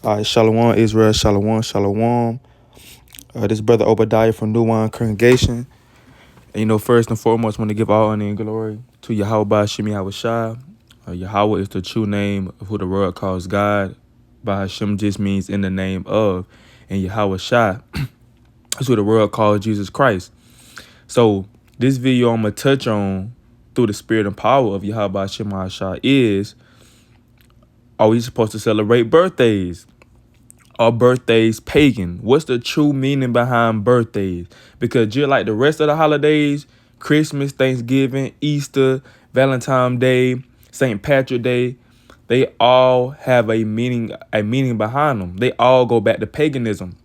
All right, Shalom, Israel, Shalom, Shalom. This brother Obadiah from New Wine Congregation. And first and foremost, I want to give all honor and glory to Yahweh Shemi Yahushua. Yahweh is the true name of who the world calls God. Bahashem just means in the name of. And Yahweh Shai is who the world calls Jesus Christ. So this video I'm going to touch on through the spirit and power of Yahweh Shemi Yahushua is, are we supposed to celebrate birthdays? Are birthdays pagan? What's the true meaning behind birthdays? Because just like the rest of the holidays, Christmas, Thanksgiving, Easter, Valentine's Day, St. Patrick's Day, they all have a meaning behind them. They all go back to paganism.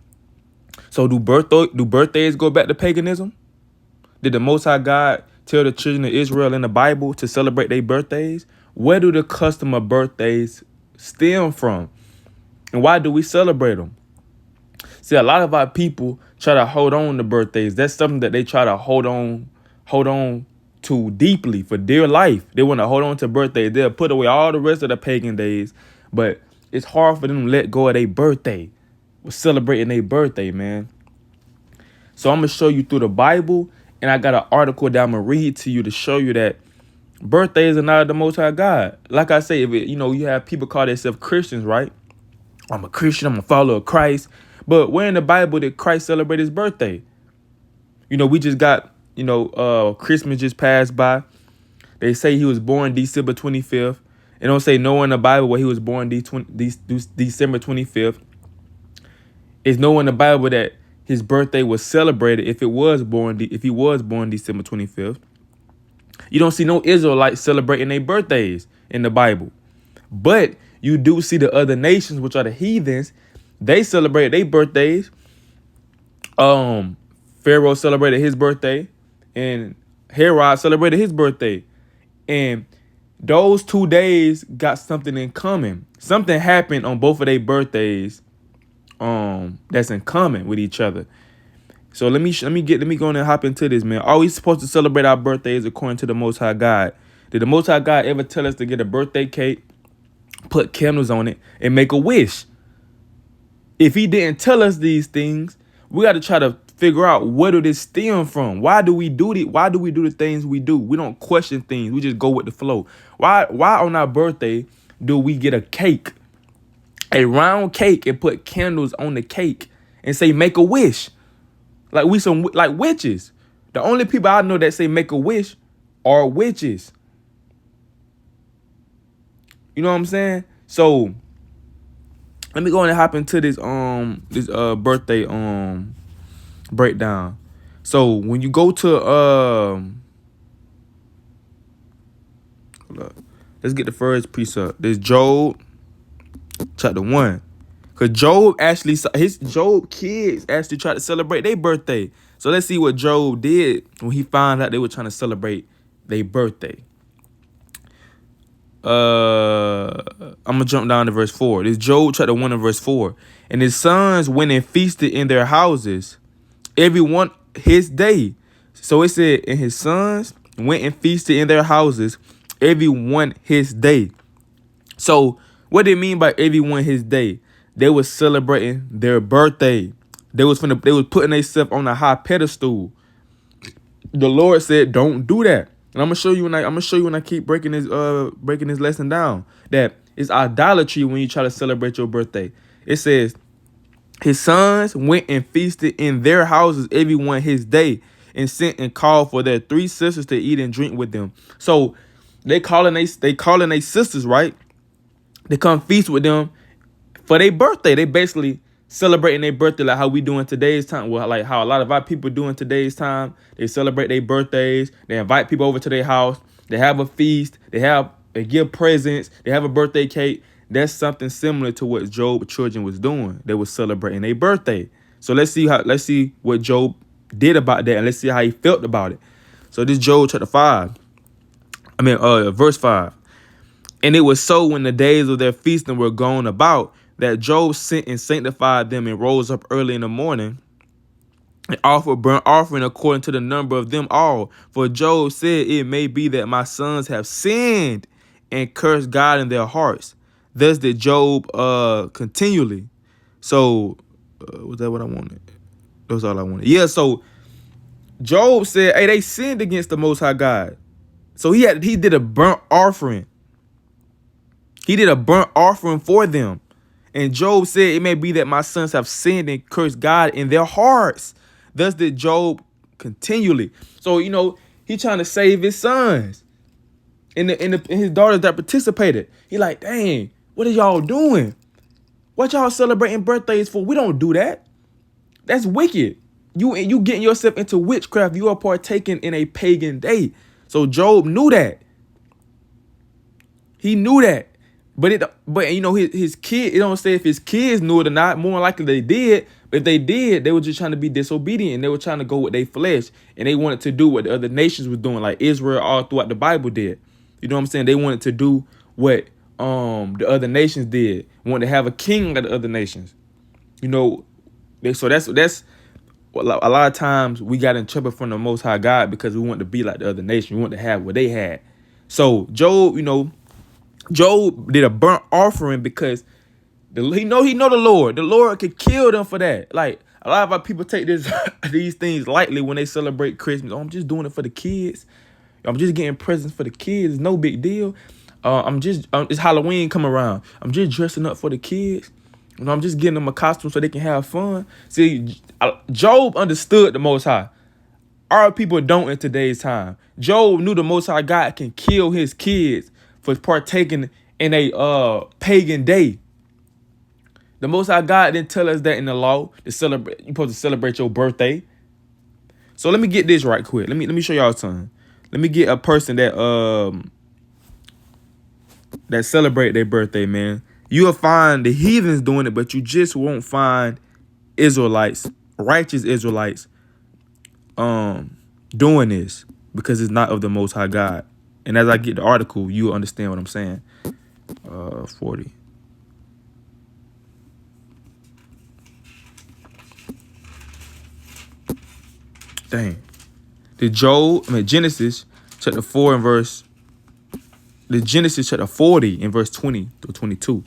So do birthdays go back to paganism? Did the Most High God tell the children of Israel in the Bible to celebrate their birthdays? Where do the custom of birthdays stem from? And why do we celebrate them? See, a lot of our people try to hold on to birthdays. That's something that they try to hold on to deeply for dear life. They want to hold on to birthdays. They'll put away all the rest of the pagan days, but it's hard for them to let go of their birthday. We're celebrating their birthday, man. So I'm going to show you through the Bible, and I got an article that I'm going to read to you to show you that birthdays are not of the Most High God. Like I say, you have people call themselves Christians, right? I'm a Christian, I'm a follower of Christ. But where in the Bible did Christ celebrate his birthday? We just got, Christmas just passed by. They say he was born December 25th. It don't say nowhere in the Bible where he was born December 25th. It's nowhere in the Bible that his birthday was celebrated if he was born December 25th. You don't see no Israelites celebrating their birthdays in the Bible. But you do see the other nations, which are the heathens, they celebrate their birthdays. Pharaoh celebrated his birthday, and Herod celebrated his birthday. And those 2 days got something in common. Something happened on both of their birthdays that's in common with each other. So let me go in and hop into this, man. Are we supposed to celebrate our birthdays according to the Most High God? Did the Most High God ever tell us to get a birthday cake, put candles on it, and make a wish? If he didn't tell us these things, we got to try to figure out where did this stem from. Why do we do the things we do? We don't question things. We just go with the flow. Why on our birthday do we get a cake, a round cake, and put candles on the cake and say make a wish? Like we like witches. The only people I know that say make a wish are witches. You know what I'm saying? So let me go and hop into this birthday breakdown. So when you go to let's get the first precept. There's Job chapter 1. Cause Job kids actually tried to celebrate their birthday. So let's see what Job did when he found out they were trying to celebrate their birthday. I'm gonna jump down to verse 4. This Job chapter 1 and verse 4. And his sons went and feasted in their houses, every one his day. So it said, and his sons went and feasted in their houses, every one his day. So what they mean by everyone his day? They was celebrating their birthday. They was putting themselves on a high pedestal. The Lord said, "Don't do that." And I'm gonna show you when I keep breaking this lesson down, that it's idolatry when you try to celebrate your birthday. It says, his sons went and feasted in their houses, everyone his day, and sent and called for their 3 sisters to eat and drink with them. So they calling they sisters, right? They come feast with them for their birthday. They basically celebrating their birthday like how we do in today's time. Well, like how a lot of our people do in today's time. They celebrate their birthdays. They invite people over to their house. They have a feast. They give presents. They have a birthday cake. That's something similar to what Job's children was doing. They were celebrating their birthday. So let's see what Job did about that, and let's see how he felt about it. So this Job chapter 5. Verse 5. And it was so when the days of their feasting were gone about, that Job sent and sanctified them and rose up early in the morning and offered burnt offering according to the number of them all. For Job said, it may be that my sons have sinned and cursed God in their hearts. Thus did Job continually. So, was that what I wanted? That was all I wanted. Yeah, so Job said, hey, they sinned against the Most High God. So he did a burnt offering. He did a burnt offering for them. And Job said, it may be that my sons have sinned and cursed God in their hearts. Thus did Job continually. So, he trying to save his sons and his daughters that participated. He like, dang, what are y'all doing? What y'all celebrating birthdays for? We don't do that. That's wicked. You getting yourself into witchcraft. You are partaking in a pagan day. So Job knew that. He knew that. But his kid, it don't say if his kids knew it or not. More likely they did. But if they did, they were just trying to be disobedient. And they were trying to go with their flesh. And they wanted to do what the other nations was doing, like Israel all throughout the Bible did. You know what I'm saying? They wanted to do what the other nations did. Wanted to have a king like the other nations. So that's a lot of times we got in trouble from the Most High God because we want to be like the other nation. We want to have what they had. So Job, Job did a burnt offering because he know the Lord. The Lord could kill them for that. Like a lot of our people take these things lightly when they celebrate Christmas. Oh, I'm just doing it for the kids. I'm just getting presents for the kids. No big deal. It's Halloween come around. I'm just dressing up for the kids. I'm just getting them a costume so they can have fun. See, Job understood the Most High. Our people don't in today's time. Job knew the Most High God can kill his kids for partaking in a pagan day. The Most High God didn't tell us that in the law to celebrate. You're supposed to celebrate your birthday. So let me get this right quick. Let me show y'all something. Let me get a person that celebrate their birthday, man. You'll find the heathens doing it, but you just won't find Israelites, righteous Israelites, doing this because it's not of the Most High God. And as I get the article, you'll understand what I'm saying. 40. Dang. Genesis chapter 4 and verse. The Genesis chapter 40 and verse 20 to 22.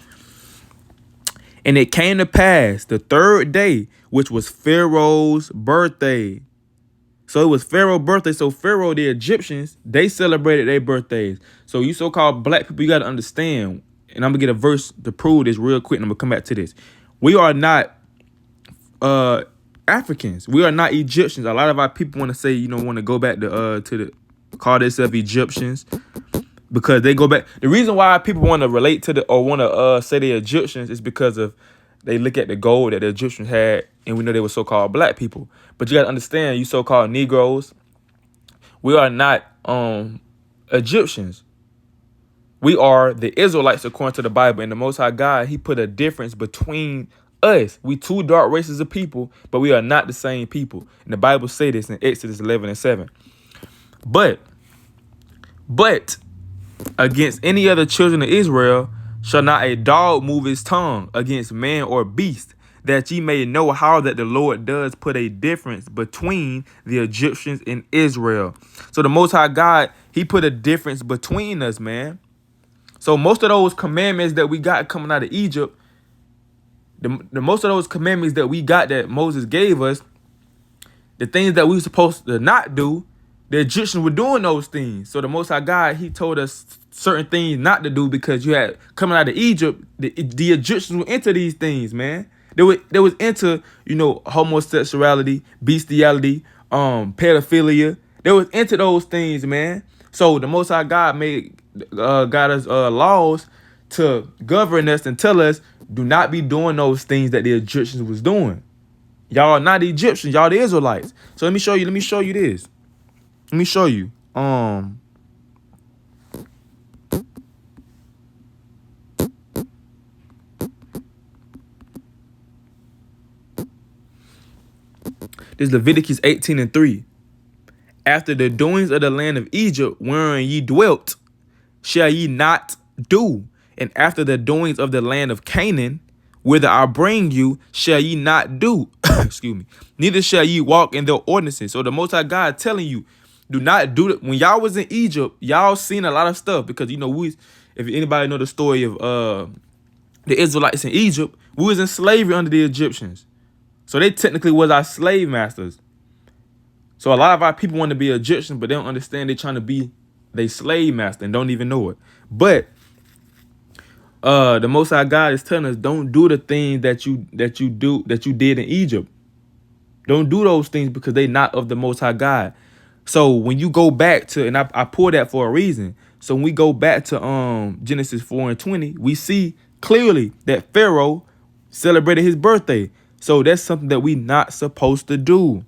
And it came to pass the third day, which was Pharaoh's birthday. So it was Pharaoh's birthday. So Pharaoh, the Egyptians, they celebrated their birthdays. So you so-called black people, you got to understand. And I'm going to get a verse to prove this real quick. And I'm going to come back to this. We are not Africans. We are not Egyptians. A lot of our people want to say, want to go back to call themselves Egyptians. Because they go back. The reason why people want to relate to want to say they're Egyptians is because of they look at the gold that the Egyptians had, and we know they were so-called black people. But you got to understand, you so-called Negroes, we are not Egyptians. We are the Israelites according to the Bible. And the Most High God, he put a difference between us. We two dark races of people, but we are not the same people. And the Bible say this in Exodus 11 and 7. But against any other children of Israel shall not a dog move his tongue against man or beast, that ye may know how that the Lord does put a difference between the Egyptians and Israel. So the Most High God, he put a difference between us, man. So most of those commandments that we got coming out of Egypt, the most of those commandments that we got that Moses gave us, the things that we were supposed to not do, the Egyptians were doing those things. So the Most High God, he told us certain things not to do because you had coming out of Egypt, the Egyptians were into these things, man. They was into, homosexuality, bestiality, pedophilia. They was into those things, man. So the Most High God got us laws to govern us and tell us, do not be doing those things that the Egyptians was doing. Y'all are not the Egyptians, y'all the Israelites. So let me show you this. Let me show you. This is Leviticus 18 and 3. After the doings of the land of Egypt, wherein ye dwelt, shall ye not do. And after the doings of the land of Canaan, whither I bring you, shall ye not do. Excuse me. Neither shall ye walk in their ordinances. So the Most High God telling you, do not do it. When y'all was in Egypt, y'all seen a lot of stuff because if anybody know the story of the Israelites in Egypt, we was in slavery under the Egyptians. So they technically was our slave masters. So a lot of our people want to be Egyptians, but they don't understand they're trying to be they slave master and don't even know it. But the Most High God is telling us, don't do the things that you did in Egypt. Don't do those things because they not of the Most High God. So when you go back to, and I pull that for a reason. So when we go back to Genesis 4:20, we see clearly that Pharaoh celebrated his birthday. So that's something that we not supposed to do.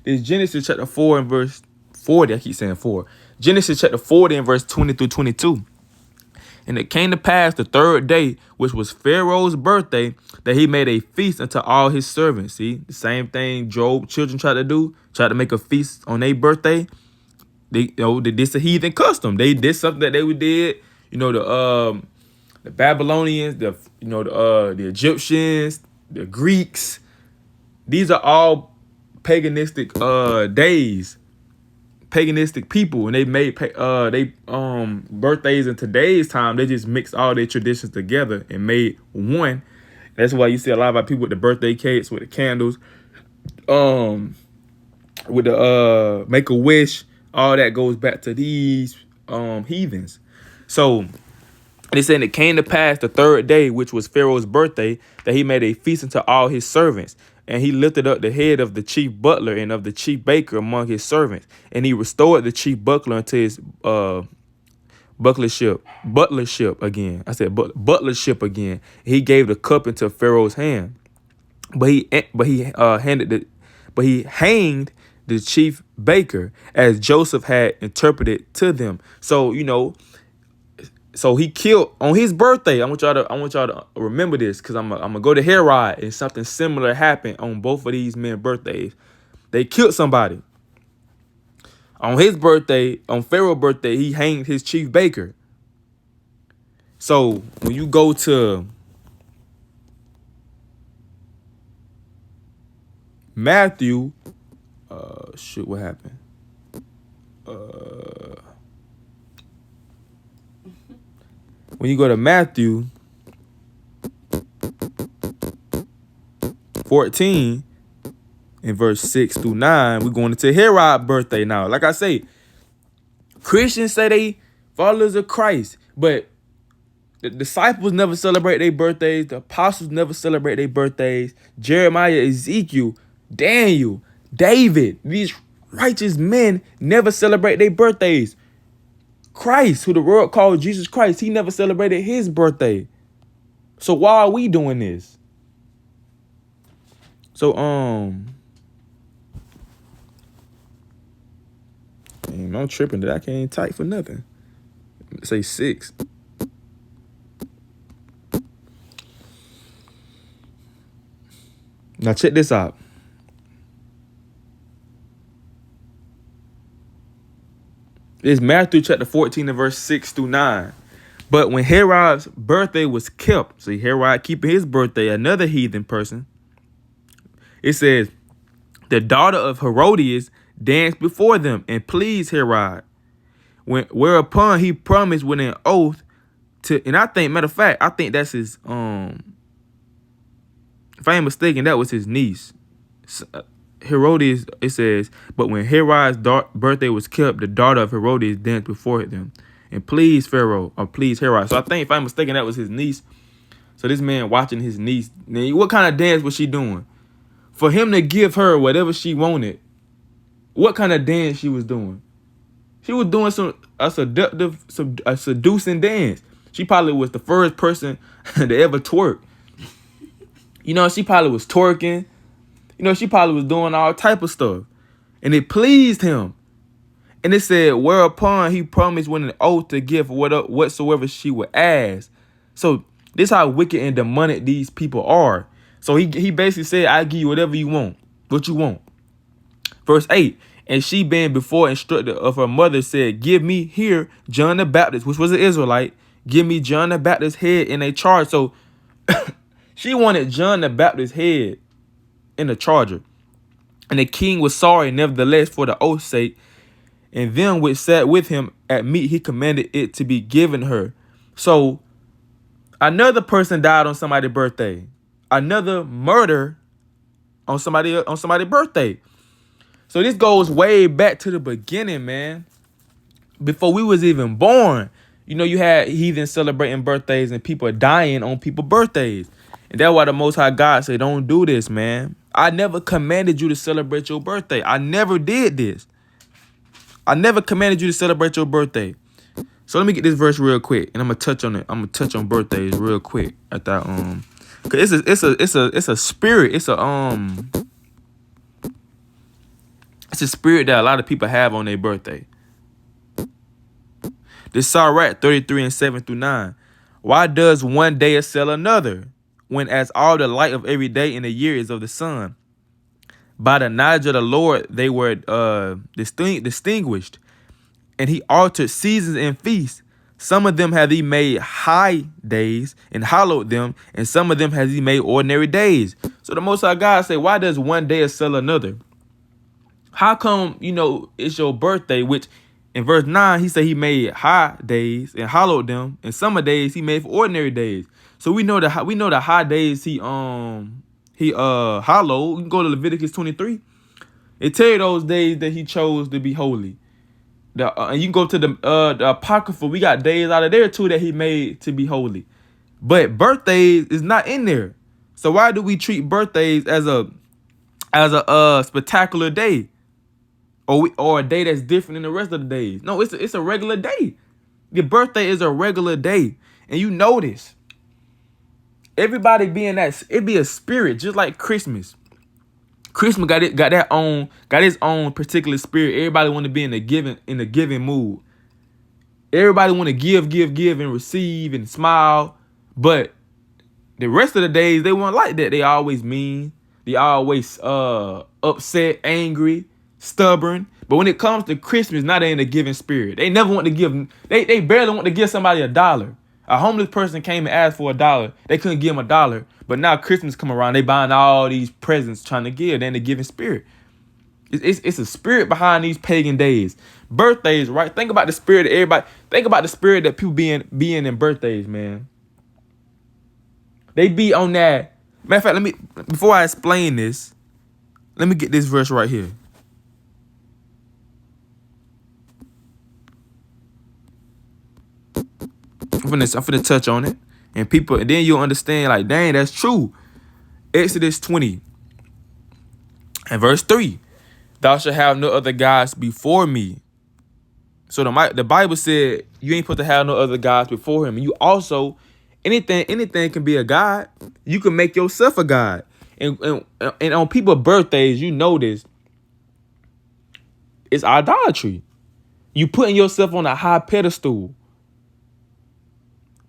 This Genesis chapter 4 and verse 40. I keep saying 4. Genesis chapter 40 and verse 20 through 22. And it came to pass the third day, which was Pharaoh's birthday, that he made a feast unto all his servants. See, the same thing Job children tried to do, tried to make a feast on their birthday. They did a heathen custom. They did something that they did. The Babylonians, the Egyptians, the Greeks. These are all paganistic days. Paganistic people, and they made birthdays in today's time. They just mixed all their traditions together and made one. That's why you see a lot of our people with the birthday cakes, with the candles, with the Make-A-Wish. All that goes back to these heathens. So they saying it came to pass the third day, which was Pharaoh's birthday, that he made a feast unto all his servants. And he lifted up the head of the chief butler and of the chief baker among his servants. And he restored the chief butler unto his butlership again. I said butlership again. He gave the cup into Pharaoh's hand. But he hanged the chief baker, as Joseph had interpreted to them. So, so he killed on his birthday. I want y'all to remember this, because I'm gonna go to Herod, and something similar happened on both of these men's birthdays. They killed somebody. On his birthday, on Pharaoh's birthday, he hanged his chief baker. So when you go to Matthew, what happened? When you go to Matthew 14 in verse 6 through 9, we're going into Herod's birthday now. Like I say, Christians say they followers of Christ, but the disciples never celebrate their birthdays. The apostles never celebrate their birthdays. Jeremiah, Ezekiel, Daniel, David, these righteous men never celebrate their birthdays. Christ, who the world called Jesus Christ, he never celebrated his birthday. So why are we doing this? So I'm tripping that I can't type for nothing. Say 6. Now check this out. It's Matthew chapter 14 and verse 6 through 9. But when Herod's birthday was kept, see Herod keeping his birthday, another heathen person, it says, the daughter of Herodias danced before them and pleased Herod. Whereupon he promised with an oath to, and I think, matter of fact, I think that's his, if I ain't mistaken, that was his niece. Herodias, it says, but when Herod's birthday was kept, the daughter of Herodias danced before them and pleased Pharaoh, or pleased Herod. So I think, if I'm mistaken, that was his niece. So this man watching his niece, what kind of dance was she doing? For him to give her whatever she wanted, what kind of dance she was doing? She was doing a seducing dance. She probably was the first person to ever twerk. She probably was twerking. She probably was doing all type of stuff. And it pleased him. And it said, whereupon he promised with an oath to give whatsoever she would ask. So this is how wicked and demonic these people are. So he basically said, I give you whatever you want. What you want. Verse 8. And she being before instructed of her mother said, give me here John the Baptist, which was an Israelite. Give me John the Baptist's head in a charge. So she wanted John the Baptist's head in a charger. And the king was sorry, nevertheless, for the oath's sake. And them which sat with him at meat, he commanded it to be given her. So Another person died on somebody's birthday. Another murder on somebody's birthday. So this goes way back to the beginning, man. Before we was even born. You know, you had heathens celebrating birthdays and people dying on people's birthdays. And that's why the Most High God said, don't do this, man. I never commanded you to celebrate your birthday. I never did this. I never commanded you to celebrate your birthday. So let me get this verse real quick, and I'm gonna touch on it. I'm gonna touch on birthdays real quick at that. Cause it's a spirit. It's a spirit that a lot of people have on their birthday. This Sirach 33 and 7 through 9. Why does one day excel another, when as all the light of every day in the year is of the sun? By the knowledge of the Lord they were distinguished, and he altered seasons and feasts. Some of them has he made high days and hallowed them, and some of them has he made ordinary days. So the Most High God say, why does one day excel another? How come, it's your birthday, which in verse 9, he said he made high days and hallowed them, and summer days he made for ordinary days. So we know the high days he hallowed. We can go to Leviticus 23. It tell you those days that he chose to be holy. And you can go to the Apocrypha. We got days out of there too that he made to be holy. But birthdays is not in there. So why do we treat birthdays as a spectacular day? Or a day that's different than the rest of the days? No, it's a regular day. Your birthday is a regular day. And you know this. Everybody being that, it be a spirit, just like Christmas. Christmas got his own particular spirit. Everybody want to be in the giving mood. Everybody want to give and receive and smile. But the rest of the days they weren't like that. They always mean. They always upset, angry, stubborn. But when it comes to Christmas, now they in the giving spirit. They never want to give. They barely want to give somebody $1. A homeless person came and asked for $1. They couldn't give him $1. But now Christmas come around, they buying all these presents trying to give. They're in the giving spirit. It's a spirit behind these pagan days. Birthdays, right? Think about the spirit of everybody. Think about the spirit that people being in birthdays, man. They be on that. Matter of fact, before I explain this, let me get this verse right here. I'm finna touch on it. And then you'll understand, like, dang, that's true. Exodus 20 and verse 3. Thou shalt have no other gods before me. So the Bible said you ain't supposed to have no other gods before him. And you also, anything can be a god. You can make yourself a god. And on people's birthdays, you know this. It's idolatry. You putting yourself on a high pedestal.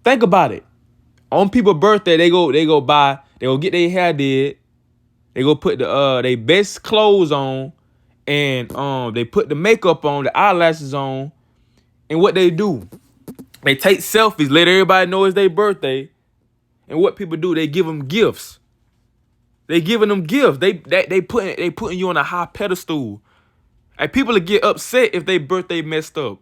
Think about it. On people's birthday, they go get their hair did. They go put their best clothes on, and they put the makeup on, the eyelashes on, and what they do, they take selfies, let everybody know it's their birthday. And what people do, they give them gifts. They giving them gifts. They putting you on a high pedestal. And people will get upset if their birthday messed up.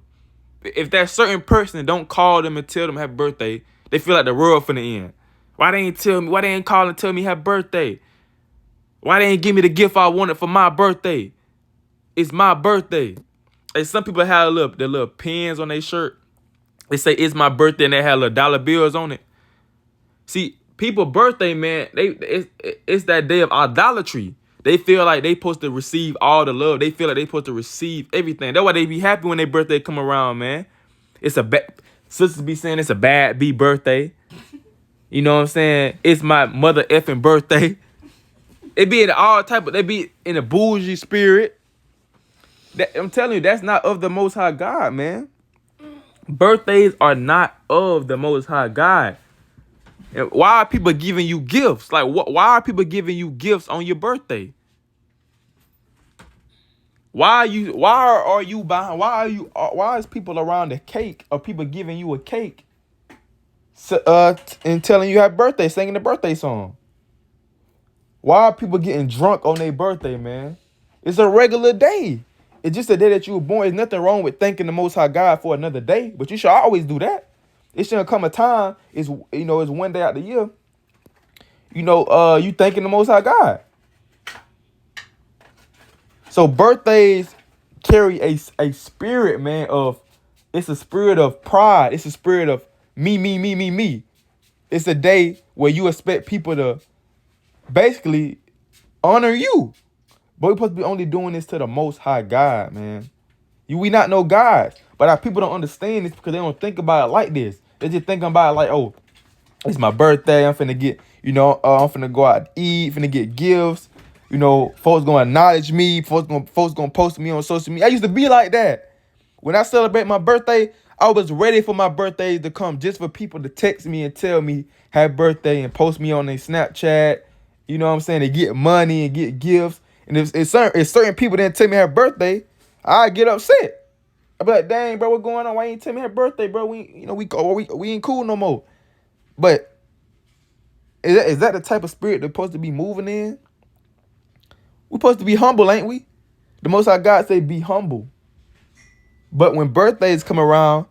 If that certain person don't call them and tell them happy birthday, they feel like the world finna end. Why they ain't tell me? Why they ain't call and tell me happy birthday? Why they ain't give me the gift I wanted for my birthday? It's my birthday. And some people have the little pins on their shirt. They say it's my birthday, and they have little dollar bills on it. See, people' birthday, man, it's that day of idolatry. They feel like they supposed to receive all the love. They feel like they supposed to receive everything. That's why they be happy when their birthday come around, man. Sisters be saying it's a bad B birthday. You know what I'm saying? It's my mother effing birthday. They be in all type of, they be in a bougie spirit. I'm telling you, that's not of the Most High God, man. Birthdays are not of the Most High God. And why are people giving you gifts? Like, why are people giving you gifts on your birthday? Why is people around the cake, or people giving you a cake and telling you happy birthday, singing the birthday song? Why are people getting drunk on their birthday, man? It's a regular day. It's just a day that you were born. There's nothing wrong with thanking the Most High God for another day, but you should always do that. It shouldn't come a time, it's it's one day out the year, you thanking the Most High God. So birthdays carry a spirit, man, it's a spirit of pride. It's a spirit of me, me, me, me, me. It's a day where you expect people to basically honor you. But we're supposed to be only doing this to the Most High God, man. We not know God. But our people don't understand this because they don't think about it like this. They just thinking about it like, oh, it's my birthday. I'm finna get, I'm finna go out to eat, finna get gifts. Folks gonna acknowledge me. Folks gonna post me on social media. I used to be like that. When I celebrate my birthday, I was ready for my birthday to come just for people to text me and tell me happy birthday and post me on their Snapchat. You know what I'm saying? They get money and get gifts. And if certain people didn't tell me happy birthday, I get upset. I be like, dang, bro, what going on? Why you ain't tell me happy birthday, bro? We ain't cool no more. But is that the type of spirit they're supposed to be moving in? We're supposed to be humble, ain't we? The Most High God say be humble. But when birthdays come around,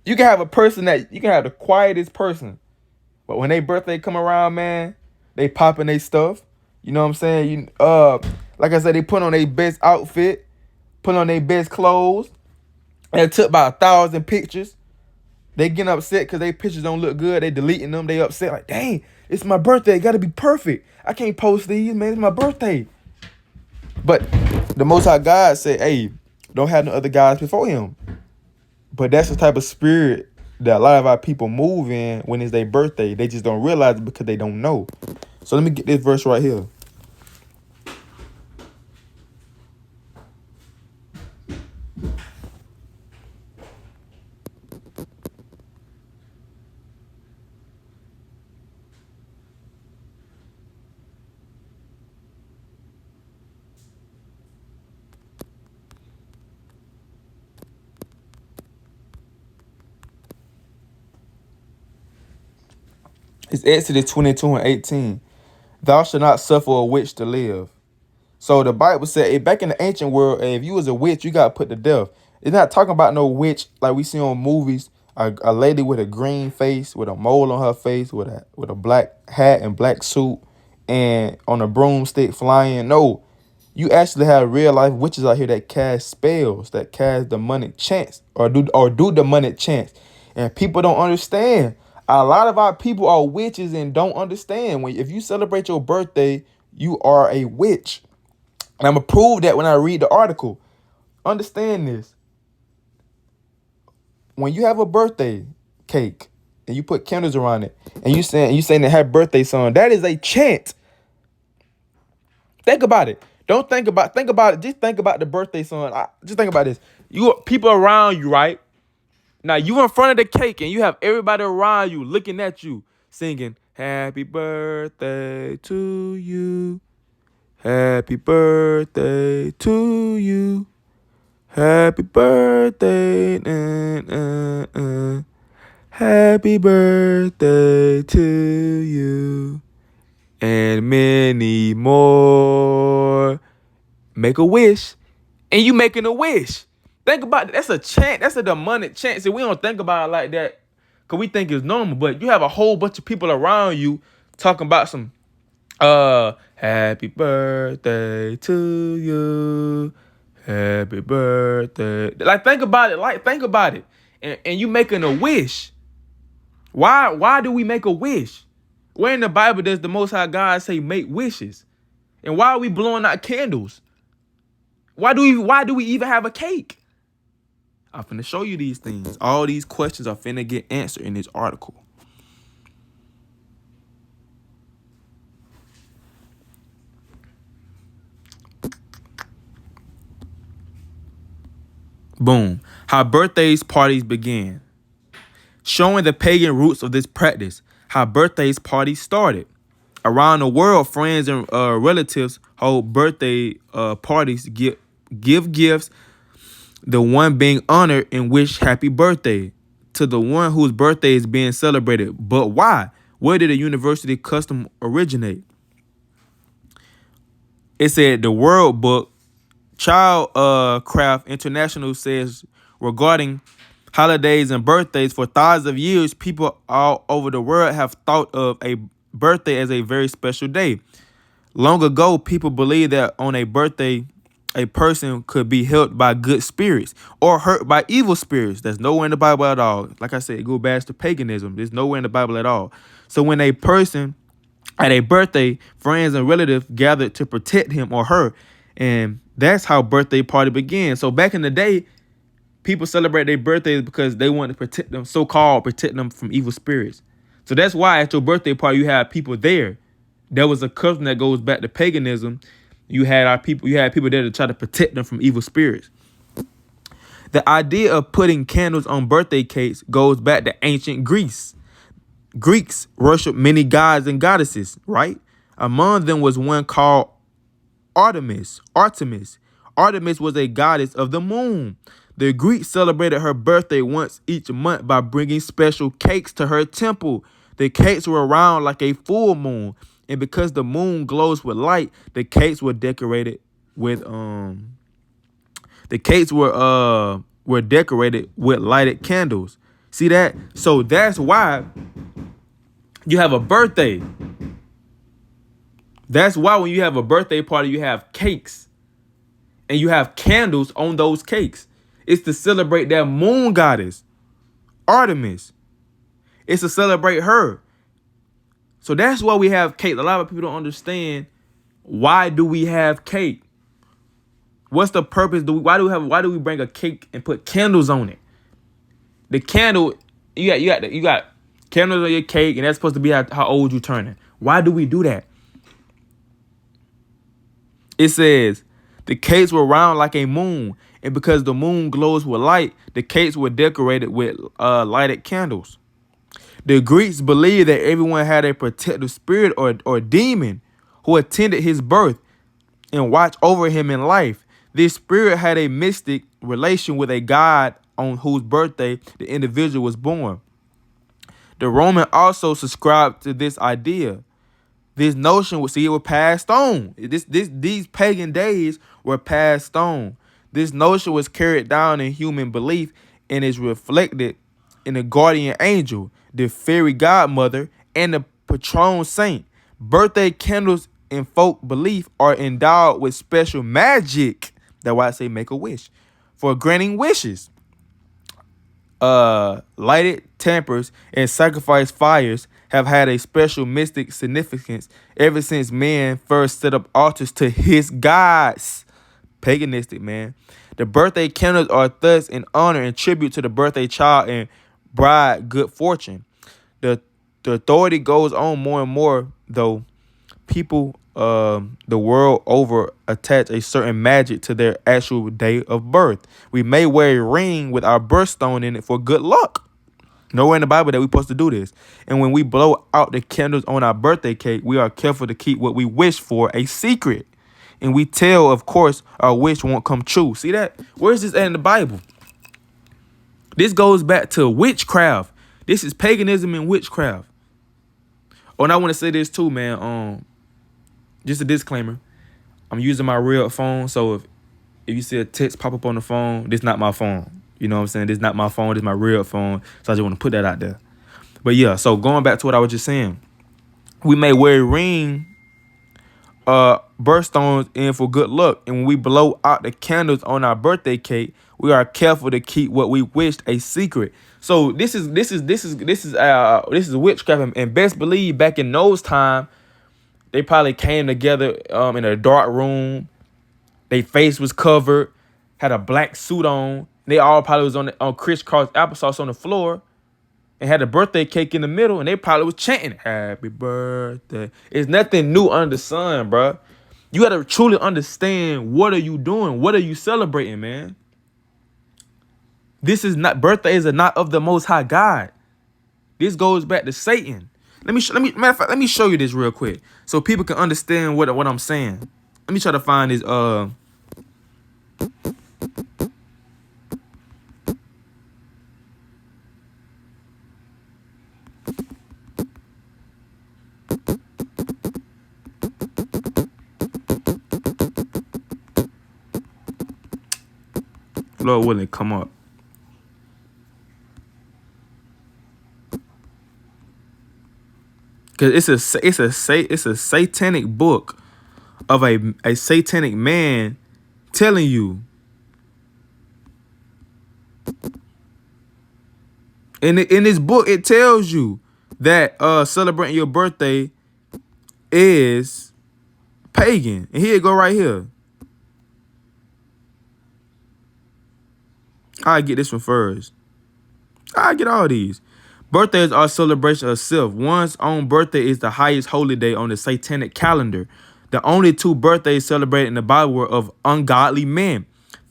you can have the quietest person. But when they birthday come around, man, they popping their stuff. You know what I'm saying? Like I said, they put on their best outfit, put on their best clothes, and took about 1,000 pictures. They getting upset because their pictures don't look good. They deleting them. They upset like, dang, it's my birthday. It got to be perfect. I can't post these, man. It's my birthday. But the Most High God said, hey, don't have no other guys before him. But that's the type of spirit that a lot of our people move in when it's their birthday. They just don't realize it because they don't know. So let me get this verse right here. It's Exodus 22:18. Thou shalt not suffer a witch to live. So the Bible said, back in the ancient world, if you was a witch, you got put to death. It's not talking about no witch like we see on movies, a lady with a green face, with a mole on her face, with a black hat and black suit, and on a broomstick flying. No, you actually have real life witches out here that cast spells, that cast demonic chants, or do demonic chants. And people don't understand. A lot of our people are witches and don't understand. If you celebrate your birthday, you are a witch. And I'm going to prove that when I read the article. Understand this. When you have a birthday cake and you put candles around it and you saying the happy birthday song, that is a chant. Think about it. Think about it. Just think about the birthday song. Just think about this. People around you, right? Now you in front of the cake and you have everybody around you looking at you singing happy birthday to you. Happy birthday to you. Happy birthday. Happy birthday to you. And many more. Make a wish. And you making a wish. Think about it. That's a chant. That's a demonic chant. See, we don't think about it like that because we think it's normal. But you have a whole bunch of people around you talking about some happy birthday to you. Happy birthday. Like, think about it. And you making a wish. Why do we make a wish? Where in the Bible does the Most High God say make wishes? And why are we blowing out candles? Why do we even have a cake? I'm finna show you these things. All these questions are finna get answered in this article. Boom. How birthdays parties began. Showing the pagan roots of this practice. How birthdays parties started. Around the world, friends and relatives hold birthday parties, give gifts, the one being honored and wish happy birthday to the one whose birthday is being celebrated. But why? Where did the university custom originate? It said the World Book Childcraft International says regarding holidays, and birthdays. For thousands of years, people all over the world have thought of a birthday as a very special day. Long ago, people believed that on a birthday, a person could be helped by good spirits or hurt by evil spirits. There's nowhere in the Bible at all. Like I said, it goes back to paganism. There's nowhere in the Bible at all. So when a person at a birthday, friends and relatives gathered to protect him or her. And that's how birthday party began. So back in the day, people celebrate their birthdays because they want to protect them, so-called protect them from evil spirits. So that's why at your birthday party, you have people there. There was a custom that goes back to paganism. You had people there to try to protect them from evil spirits. The idea of putting candles on birthday cakes goes back to ancient Greece. Greeks worshiped many gods and goddesses, right? Among them was one called Artemis. Artemis was a goddess of the moon. The Greeks celebrated her birthday once each month by bringing special cakes to her temple. The cakes were round like a full moon, and because the moon glows with light, the cakes were decorated with decorated with lighted candles. See that? So that's why you have a birthday. That's why when you have a birthday party, you have cakes and you have candles on those cakes. It's to celebrate that moon goddess, Artemis. It's to celebrate her. So that's why we have cake. A lot of people don't understand, why do we have cake? What's the purpose? Why do we bring a cake and put candles on it? The candle, you got candles on your cake, and that's supposed to be how old you turning. Why do we do that? It says the cakes were round like a moon, and because the moon glows with light, the cakes were decorated with lighted candles. The Greeks believed that everyone had a protective spirit or demon who attended his birth and watched over him in life. This spirit had a mystic relation with a god on whose birthday the individual was born. The Roman also subscribed to this idea. This notion it was passed on. These pagan days were passed on. This notion was carried down in human belief and is reflected in the guardian angel, the fairy godmother, and the patron saint. Birthday candles in folk belief are endowed with special magic. That's why I say make a wish. For granting wishes. Lighted tampers and sacrifice fires have had a special mystic significance ever since man first set up altars to his gods. Paganistic, man. The birthday candles are thus in honor and tribute to the birthday child and bride good fortune. The authority goes on more and more, though. People the world over attach a certain magic to their actual day of birth. We may wear a ring with our birthstone in it for good luck. Nowhere in the Bible that we're supposed to do this. And when we blow out the candles on our birthday cake, we are careful to keep what we wish for a secret. And we tell, of course, our wish won't come true. See that? Where's this at in the Bible? This goes back to witchcraft. This is paganism and witchcraft. Oh, and I want to say this too, man. Just a disclaimer. I'm using my real phone, so if you see a text pop up on the phone, this not my phone. You know what I'm saying? This not my phone. This my real phone. So I just want to put that out there. But yeah, so going back to what I was just saying. We may wear a ring, birthstones in for good luck. And when we blow out the candles on our birthday cake, we are careful to keep what we wished a secret. So this is witchcraft, and best believe back in those times, they probably came together in a dark room. Their face was covered, had a black suit on. They all probably was on crisscross applesauce on the floor and had a birthday cake in the middle, and they probably was chanting, "Happy birthday." It's nothing new under the sun, bro. You got to truly understand, what are you doing? What are you celebrating, man? Birthdays are not of the Most High God. This goes back to Satan. Let me show you this real quick so people can understand what I'm saying. Let me try to find this. Lord willing, come up. Cause it's a satanic book of a satanic man telling you. In this book, it tells you that celebrating your birthday is pagan. And here it go right here. I get this one first. I get all these. Birthdays are a celebration of self. One's own birthday is the highest holy day on the satanic calendar. The only two birthdays celebrated in the Bible were of ungodly men,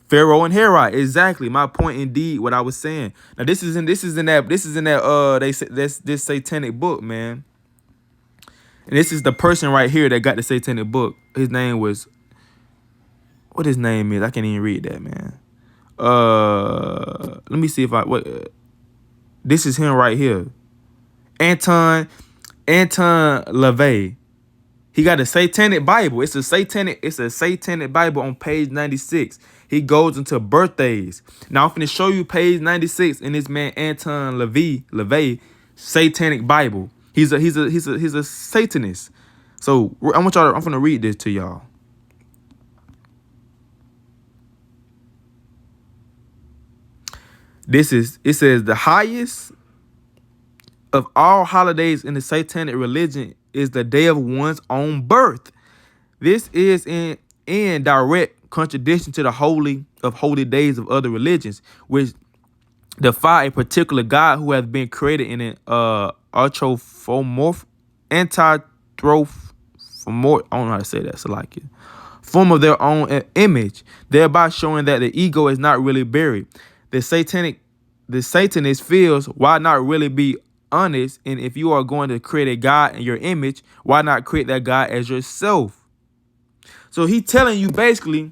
Pharaoh and Herod. Exactly my point. Indeed, what I was saying. Now this is in that they say this satanic book, man. And this is the person right here that got the satanic book. His name was, what his name is? I can't even read that, man. Let me see if this is him right here. Anton LaVey. He got a satanic Bible. It's a satanic Bible on page 96. He goes into birthdays. Now I'm finna show you page 96 in this man Anton LaVey satanic Bible. He's a Satanist. So I'm finna read this to y'all. It says the highest of all holidays in the satanic religion is the day of one's own birth. This is in direct contradiction to the holy days of other religions, which defy a particular God who has been created in an anthropomorph, I don't know how to say that, so like it, form of their own image, thereby showing that the ego is not really buried. The Satanist feels, why not really be honest? And if you are going to create a God in your image, why not create that God as yourself? So he telling you basically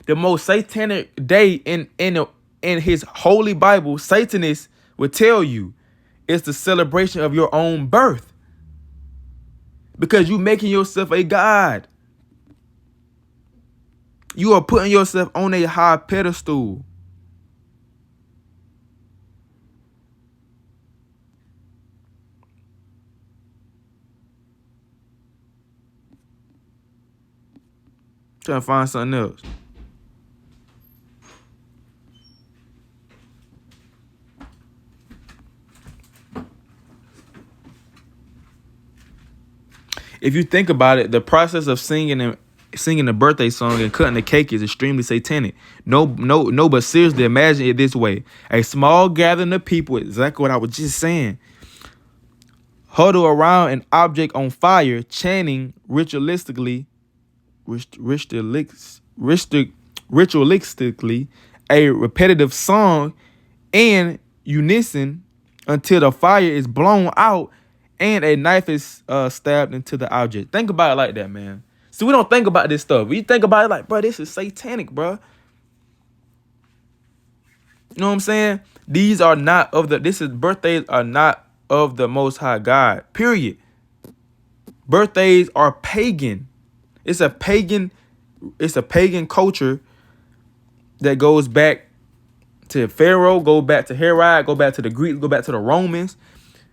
the most satanic day in his holy Bible, Satanists would tell you it's the celebration of your own birth. Because you making yourself a God. You are putting yourself on a high pedestal. Trying to find something else. If you think about it, the process of singing the birthday song and cutting the cake is extremely satanic. No, but seriously, imagine it this way. A small gathering of people, exactly what I was just saying, huddle around an object on fire, chanting ritualistically a repetitive song in unison until the fire is blown out and a knife is stabbed into the object. Think about it like that, man. See, we don't think about this stuff. We think about it like, bro, this is satanic, bro. You know what I'm saying? Birthdays are not of the Most High God, period. Birthdays are pagan. It's a pagan culture that goes back to Pharaoh, go back to Herod, go back to the Greeks, go back to the Romans.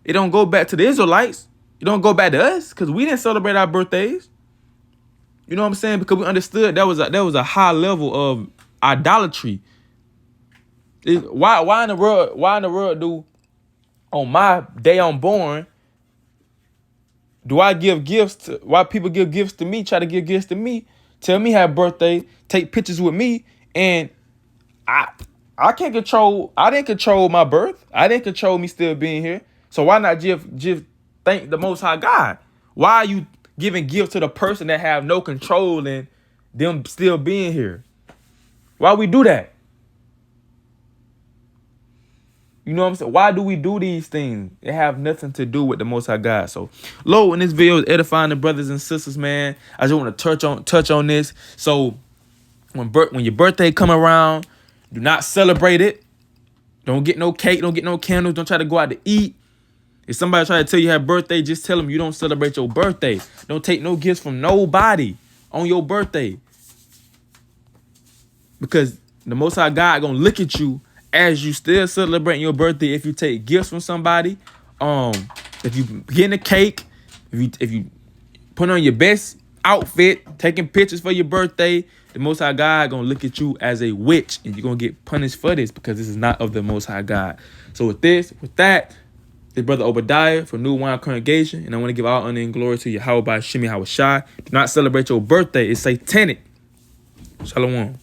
It don't go back to the Israelites. It don't go back to us because we didn't celebrate our birthdays. You know what I'm saying? Because we understood that was a high level of idolatry. Why in the world do on my day I'm born do I give gifts to, why people give gifts to me, try to give gifts to me, tell me happy birthday, take pictures with me, and I didn't control my birth. I didn't control me still being here. So why not just thank the Most High God? Why are you giving gifts to the person that have no control in them still being here? Why we do that? You know what I'm saying? Why do we do these things? It have nothing to do with the Most High God. So, in this video is edifying the brothers and sisters, man. I just want to touch on this. So, when your birthday come around, do not celebrate it. Don't get no cake. Don't get no candles. Don't try to go out to eat. If somebody try to tell you happy birthday, just tell them you don't celebrate your birthday. Don't take no gifts from nobody on your birthday. Because the Most High God gonna look at you as you still celebrating your birthday if you take gifts from somebody, if you getting a cake, If you put on your best outfit, taking pictures for your birthday, the Most High God gonna look at you as a witch, and you're gonna get punished for this because this is not of the Most High God. So with that, this brother Obadiah from New Wine Congregation, and I want to give all honor and glory to Yahweh by Shemi Hawashai. Do not celebrate your birthday; it's satanic. Shalom.